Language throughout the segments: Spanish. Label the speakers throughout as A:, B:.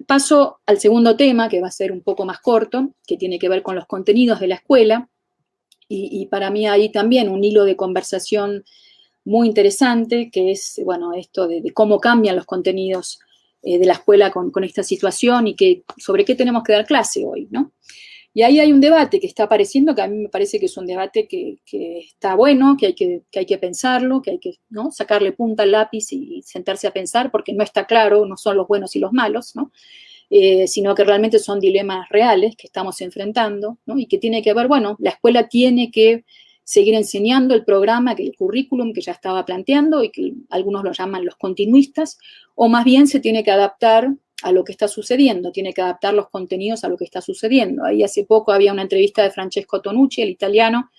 A: Paso al segundo tema, que va a ser un poco más corto, que tiene que ver con los contenidos de la escuela, y para mí hay también un hilo de conversación muy interesante, que es, bueno, esto de cómo cambian los contenidos de la escuela con esta situación y sobre qué tenemos que dar clase hoy, ¿no? Y ahí hay un debate que está apareciendo, que a mí me parece que es un debate que está bueno, que hay que pensarlo, que hay que, ¿no?, sacarle punta al lápiz y sentarse a pensar, porque no está claro, no son los buenos y los malos, ¿no? Sino que realmente son dilemas reales que estamos enfrentando, ¿no? Y que tiene que ver, bueno, la escuela tiene que seguir enseñando el programa, el currículum que ya estaba planteando y que algunos lo llaman los continuistas, o más bien se tiene que adaptar a lo que está sucediendo, tiene que adaptar los contenidos a lo que está sucediendo. Ahí hace poco había una entrevista de Francesco Tonucci, el italiano,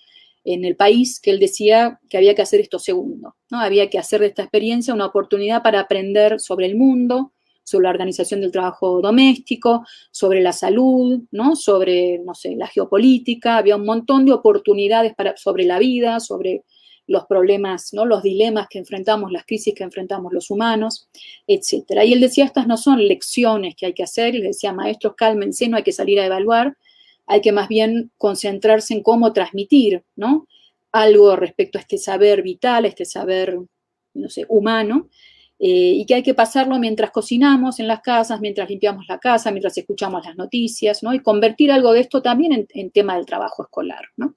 A: en El País, que él decía que había que hacer esto segundo, ¿no? Había que hacer de esta experiencia una oportunidad para aprender sobre el mundo, sobre la organización del trabajo doméstico, sobre la salud, ¿no?, sobre, no sé, la geopolítica. Había un montón de oportunidades sobre la vida, sobre los problemas, ¿no?, los dilemas que enfrentamos, las crisis que enfrentamos los humanos, etcétera. Y él decía, estas no son lecciones que hay que hacer, y le decía, maestros, cálmense, no hay que salir a evaluar, hay que más bien concentrarse en cómo transmitir, ¿no?, algo respecto a este saber vital, a este saber, no sé, humano, y que hay que pasarlo mientras cocinamos en las casas, mientras limpiamos la casa, mientras escuchamos las noticias, ¿no?, y convertir algo de esto también en tema del trabajo escolar, ¿no?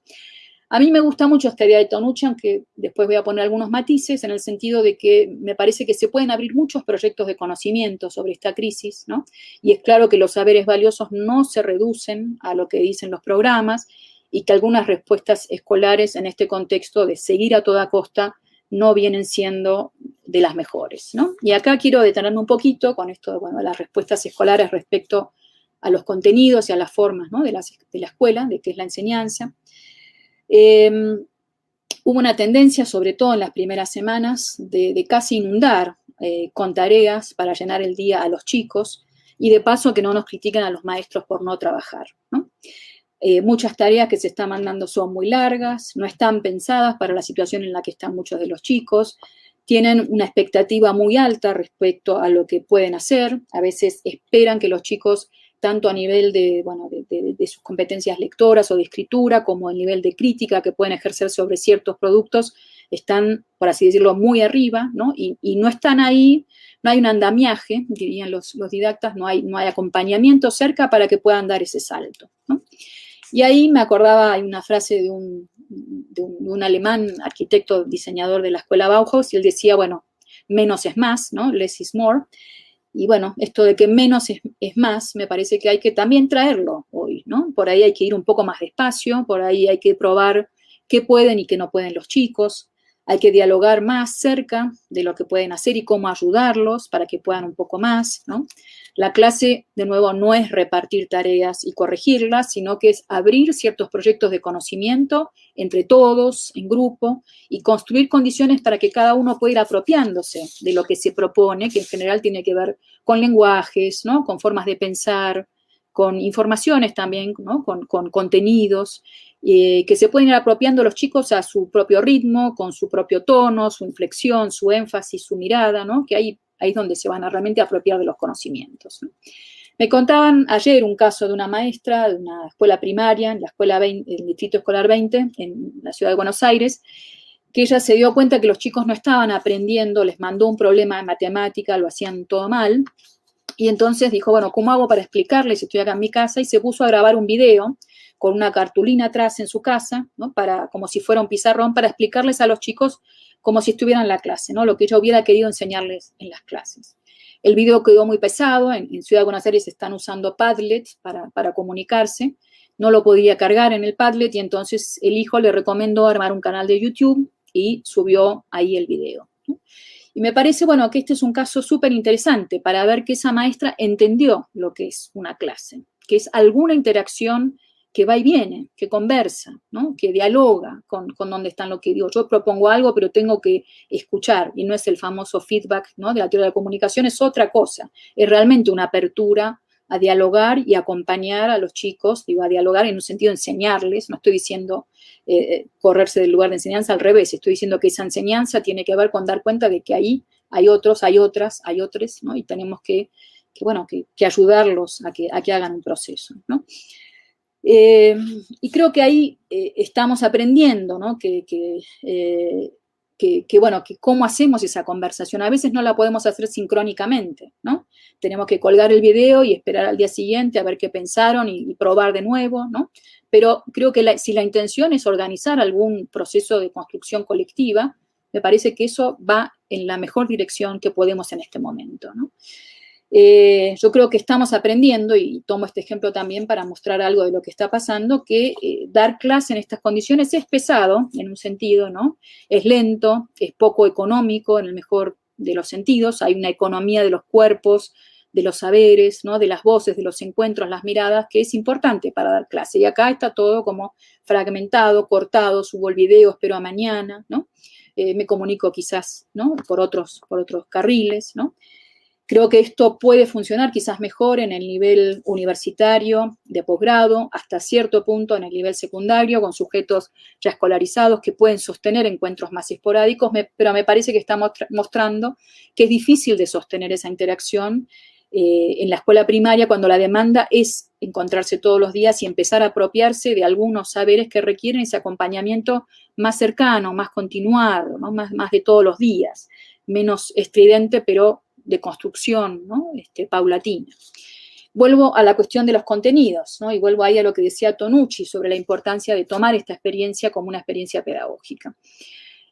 A: A mí me gusta mucho esta idea de Tonucci, aunque después voy a poner algunos matices, en el sentido de que me parece que se pueden abrir muchos proyectos de conocimiento sobre esta crisis, ¿no? Y es claro que los saberes valiosos no se reducen a lo que dicen los programas, y que algunas respuestas escolares en este contexto de seguir a toda costa no vienen siendo de las mejores, ¿no? Y acá quiero detenerme un poquito con esto de, bueno, las respuestas escolares respecto a los contenidos y a las formas, ¿no?, de la escuela, de qué es la enseñanza. Hubo una tendencia, sobre todo en las primeras semanas, de casi inundar con tareas para llenar el día a los chicos, y de paso que no nos critiquen a los maestros por no trabajar, ¿no? Muchas tareas que se están mandando son muy largas, no están pensadas para la situación en la que están muchos de los chicos, tienen una expectativa muy alta respecto a lo que pueden hacer, a veces esperan que los chicos, tanto a nivel de, bueno, de sus competencias lectoras o de escritura, como a nivel de crítica que pueden ejercer sobre ciertos productos, están, por así decirlo, muy arriba, ¿no? Y no están ahí, no hay un andamiaje, dirían los didactas, no hay acompañamiento cerca para que puedan dar ese salto, ¿no? Y ahí me acordaba, hay una frase de un alemán, arquitecto, diseñador de la escuela Bauhaus, y él decía, bueno, menos es más, ¿no? Less is more. Y bueno, esto de que menos es más, me parece que hay que también traerlo hoy, ¿no? Por ahí hay que ir un poco más despacio, por ahí hay que probar qué pueden y qué no pueden los chicos, hay que dialogar más cerca de lo que pueden hacer y cómo ayudarlos para que puedan un poco más, ¿no? La clase, de nuevo, no es repartir tareas y corregirlas, sino que es abrir ciertos proyectos de conocimiento entre todos, en grupo, y construir condiciones para que cada uno pueda ir apropiándose de lo que se propone, que en general tiene que ver con lenguajes, ¿no?, con formas de pensar, con informaciones también, ¿no?, con contenidos, que se pueden ir apropiando los chicos a su propio ritmo, con su propio tono, su inflexión, su énfasis, su mirada, ¿no?, que ahí es donde se van a realmente apropiar de los conocimientos, ¿no? Me contaban ayer un caso de una maestra de una escuela primaria, en la escuela 20, el Distrito Escolar 20, en la ciudad de Buenos Aires, que ella se dio cuenta que los chicos no estaban aprendiendo, les mandó un problema de matemática, lo hacían todo mal, y entonces dijo, bueno, ¿cómo hago para explicarles si estoy acá en mi casa? Y se puso a grabar un video con una cartulina atrás en su casa, ¿no?, como si fuera un pizarrón, para explicarles a los chicos como si estuvieran en la clase, ¿no?, lo que ella hubiera querido enseñarles en las clases. El video quedó muy pesado, en Ciudad de Buenos Aires están usando Padlet para comunicarse, no lo podía cargar en el Padlet, y entonces el hijo le recomendó armar un canal de YouTube y subió ahí el video, ¿no? Y me parece, bueno, que este es un caso súper interesante para ver que esa maestra entendió lo que es una clase, que es alguna interacción que va y viene, que conversa, ¿no?, que dialoga con donde están lo que digo. Yo propongo algo, pero tengo que escuchar, y no es el famoso feedback, ¿no?, de la teoría de la comunicación, es otra cosa, es realmente una apertura a dialogar y acompañar a los chicos, digo, a dialogar en un sentido de enseñarles, no estoy diciendo correrse del lugar de enseñanza, al revés, estoy diciendo que esa enseñanza tiene que ver con dar cuenta de que ahí hay otros, hay otras, hay otros, ¿no?, y tenemos que que ayudarlos a que hagan un proceso, ¿no? Y creo que ahí estamos aprendiendo, ¿no? Que cómo hacemos esa conversación. A veces no la podemos hacer sincrónicamente, ¿no? Tenemos que colgar el video y esperar al día siguiente a ver qué pensaron y probar de nuevo, ¿no? Pero creo que si la intención es organizar algún proceso de construcción colectiva, me parece que eso va en la mejor dirección que podemos en este momento, ¿no? Yo creo que estamos aprendiendo, y tomo este ejemplo también para mostrar algo de lo que está pasando, que dar clase en estas condiciones es pesado, en un sentido, ¿no? Es lento, es poco económico, en el mejor de los sentidos, hay una economía de los cuerpos, de los saberes, ¿no? De las voces, de los encuentros, las miradas, que es importante para dar clase. Y acá está todo como fragmentado, cortado, subo el video, espero a mañana, ¿no? Me comunico quizás, ¿no? Por otros carriles, ¿no? Creo que esto puede funcionar quizás mejor en el nivel universitario, de posgrado, hasta cierto punto en el nivel secundario, con sujetos ya escolarizados que pueden sostener encuentros más esporádicos, pero me parece que estamos mostrando que es difícil de sostener esa interacción en la escuela primaria cuando la demanda es encontrarse todos los días y empezar a apropiarse de algunos saberes que requieren ese acompañamiento más cercano, más continuado, ¿no? más de todos los días, menos estridente, pero de construcción, ¿no? Paulatina. Vuelvo a la cuestión de los contenidos, ¿no? Y vuelvo ahí a lo que decía Tonucci sobre la importancia de tomar esta experiencia como una experiencia pedagógica.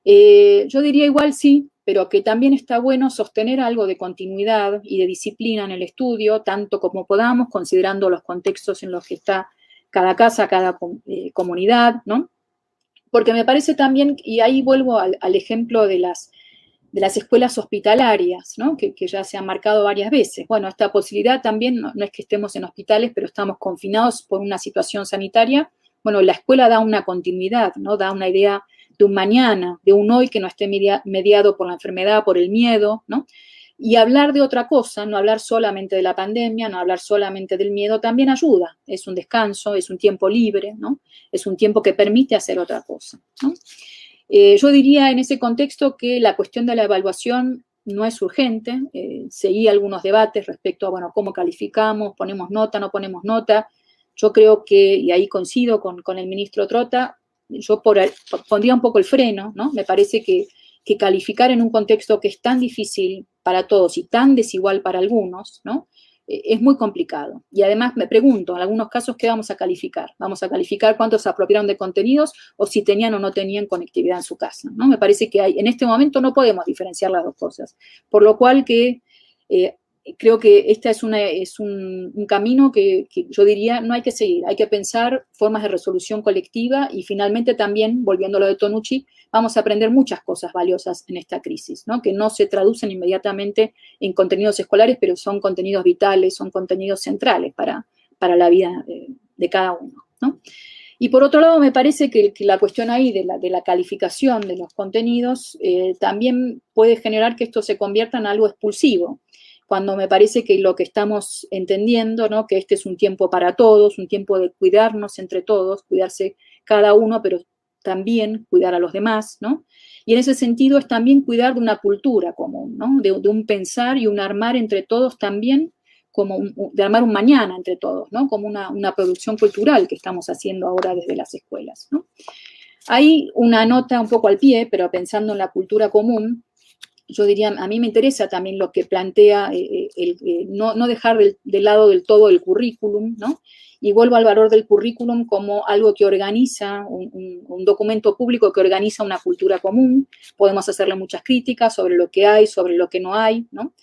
A: Yo diría igual sí, pero que también está bueno sostener algo de continuidad y de disciplina en el estudio, tanto como podamos, considerando los contextos en los que está cada casa, cada comunidad, ¿no? Porque me parece también, y ahí vuelvo al ejemplo de las escuelas hospitalarias, ¿no? Que ya se han marcado varias veces. Bueno, esta posibilidad también, no es que estemos en hospitales, pero estamos confinados por una situación sanitaria. Bueno, la escuela da una continuidad, ¿no? Da una idea de un mañana, de un hoy que no esté mediado por la enfermedad, por el miedo, ¿no? Y hablar de otra cosa, no hablar solamente de la pandemia, no hablar solamente del miedo, también ayuda. Es un descanso, es un tiempo libre, ¿no? Es un tiempo que permite hacer otra cosa, ¿no? Yo diría en ese contexto que la cuestión de la evaluación no es urgente. Seguí algunos debates respecto a, bueno, cómo calificamos, ponemos nota, no ponemos nota. Yo creo que, y ahí coincido con el ministro Trota, yo pondría un poco el freno, ¿no? Me parece que calificar en un contexto que es tan difícil para todos y tan desigual para algunos, ¿no? Es muy complicado. Y además me pregunto, en algunos casos, ¿qué vamos a calificar? ¿Vamos a calificar cuántos se apropiaron de contenidos o si tenían o no tenían conectividad en su casa, ¿no? Me parece que en este momento no podemos diferenciar las dos cosas. Por lo cual creo que este es un camino que yo diría no hay que seguir. Hay que pensar formas de resolución colectiva y finalmente también, volviendo a lo de Tonucci, vamos a aprender muchas cosas valiosas en esta crisis, ¿no? Que no se traducen inmediatamente en contenidos escolares, pero son contenidos vitales, son contenidos centrales para la vida de cada uno, ¿no? Y por otro lado, me parece que la cuestión ahí de la calificación de los contenidos también puede generar que esto se convierta en algo expulsivo, cuando me parece que lo que estamos entendiendo, ¿no? Que este es un tiempo para todos, un tiempo de cuidarnos entre todos, cuidarse cada uno, pero también cuidar a los demás, ¿no? Y en ese sentido es también cuidar de una cultura común, ¿no? De un pensar y un armar entre todos también, de armar un mañana entre todos, ¿no? Como una producción cultural que estamos haciendo ahora desde las escuelas, ¿no? Hay una nota un poco al pie, pero pensando en la cultura común, yo diría, a mí me interesa también lo que plantea no dejar de lado del todo el currículum, ¿no? Y vuelvo al valor del currículum como algo que organiza, un documento público que organiza una cultura común. Podemos hacerle muchas críticas sobre lo que hay, sobre lo que no hay, ¿no?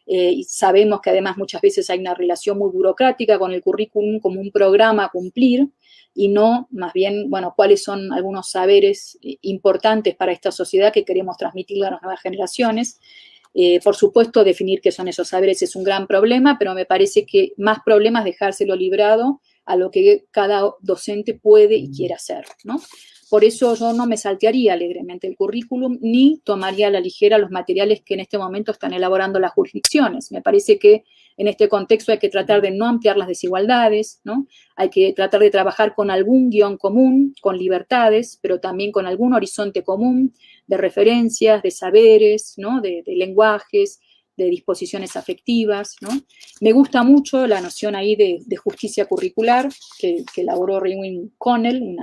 A: Y sabemos que además muchas veces hay una relación muy burocrática con el currículum como un programa a cumplir, y no, más bien, bueno, cuáles son algunos saberes importantes para esta sociedad que queremos transmitirle a las nuevas generaciones. Por supuesto, definir qué son esos saberes es un gran problema, pero me parece que más problema es dejárselo librado a lo que cada docente puede y quiere hacer, ¿no? Por eso yo no me saltearía alegremente el currículum ni tomaría a la ligera los materiales que en este momento están elaborando las jurisdicciones. Me parece que en este contexto hay que tratar de no ampliar las desigualdades, ¿no? Hay que tratar de trabajar con algún guión común, con libertades, pero también con algún horizonte común de referencias, de saberes, ¿no? De lenguajes, de disposiciones afectivas, ¿no? Me gusta mucho la noción ahí de justicia curricular que elaboró Rowing Connell,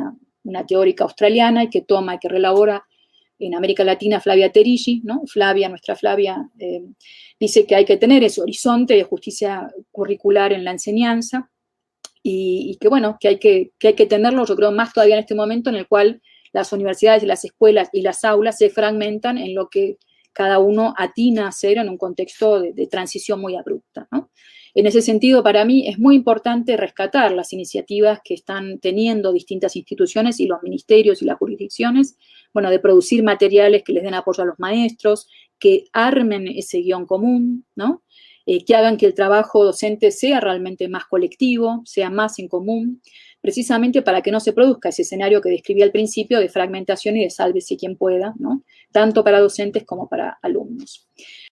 A: una teórica australiana, y que toma y que relabora en América Latina Flavia Terigi, ¿no? Nuestra Flavia, dice que hay que tener ese horizonte de justicia curricular en la enseñanza y que, bueno, que hay que tenerlo, yo creo, más todavía en este momento en el cual las universidades, las escuelas y las aulas se fragmentan en lo que cada uno atina a hacer en un contexto de transición muy abrupta, ¿no? En ese sentido, para mí es muy importante rescatar las iniciativas que están teniendo distintas instituciones y los ministerios y las jurisdicciones, bueno, de producir materiales que les den apoyo a los maestros, que armen ese guión común, ¿no? Que hagan que el trabajo docente sea realmente más colectivo, sea más en común, precisamente para que no se produzca ese escenario que describí al principio de fragmentación y de sálvese quien pueda, ¿no? Tanto para docentes como para alumnos.